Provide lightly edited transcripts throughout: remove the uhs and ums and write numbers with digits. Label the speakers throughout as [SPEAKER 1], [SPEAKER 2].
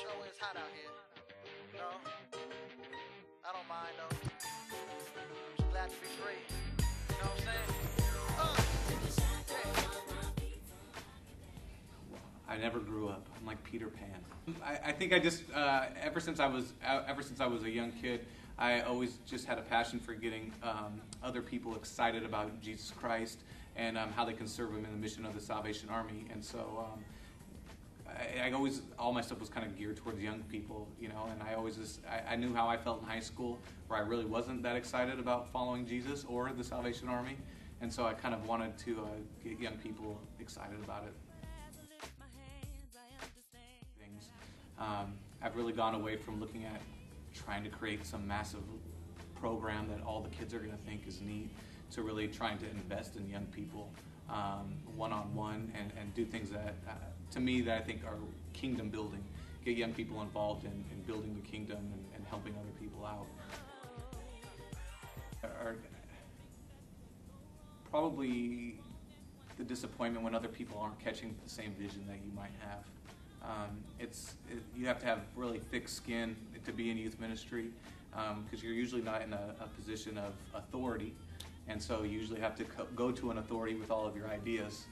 [SPEAKER 1] Sure is hot out here. No, I don't mind though. I'm just glad to be free. You know what I'm saying?
[SPEAKER 2] I never grew up. I'm like Peter Pan. I think I just ever since I was a young kid, I always just had a passion for getting other people excited about Jesus Christ and how they can serve Him in the mission of the Salvation Army. And so I always, all my stuff was kind of geared towards young people, you know. And I always I knew how I felt in high school, where I really wasn't that excited about following Jesus or the Salvation Army, and so I kind of wanted to get young people excited about it. I've really gone away from looking at trying to create some massive program that all the kids are going to think is neat, to really trying to invest in young people one-on-one and do things that, to me, that I think are kingdom building. Get young people involved in building the kingdom and helping other people out. Probably the disappointment when other people aren't catching the same vision that you might have. You have to have really thick skin to be in youth ministry, because you're usually not in a position of authority, and so you usually have to go to an authority with all of your ideas,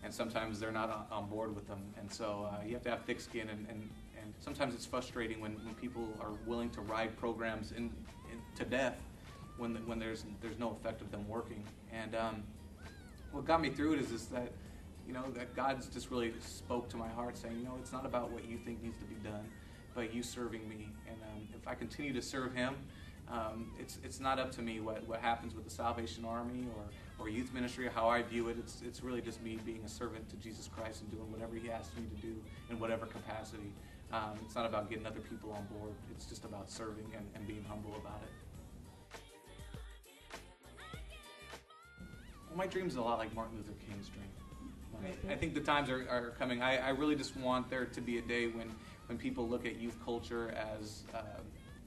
[SPEAKER 2] and sometimes they're not on board with them, and so you have to have thick skin, and sometimes it's frustrating when people are willing to ride programs to death when there's no effect of them working. And what got me through it is that, you know, that God's just really spoke to my heart saying, you know, it's not about what you think needs to be done, but you serving me. And if I continue to serve Him, it's not up to me what happens with the Salvation Army or youth ministry or how I view it. It's really just me being a servant to Jesus Christ and doing whatever He asks me to do in whatever capacity. It's not about getting other people on board. It's just about serving and being humble about it. Well, my dream's a lot like Martin Luther King's dream. I think the times are coming. I really just want there to be a day when people look at youth culture as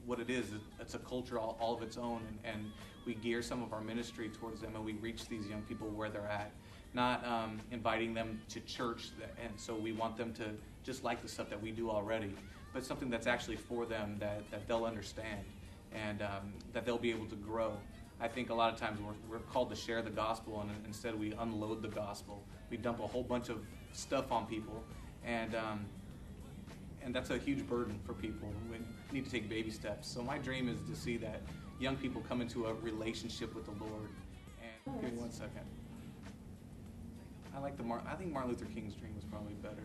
[SPEAKER 2] what it is. It's a culture all of its own, and we gear some of our ministry towards them, and we reach these young people where they're at. Not inviting them to church, and so we want them to just like the stuff that we do already, but something that's actually for them that they'll understand, and that they'll be able to grow. I think a lot of times we're called to share the gospel, and instead we unload the gospel. We dump a whole bunch of stuff on people, and that's a huge burden for people. We need to take baby steps. So my dream is to see that young people come into a relationship with the Lord. And give me 1 second. I think Martin Luther King's dream was probably better.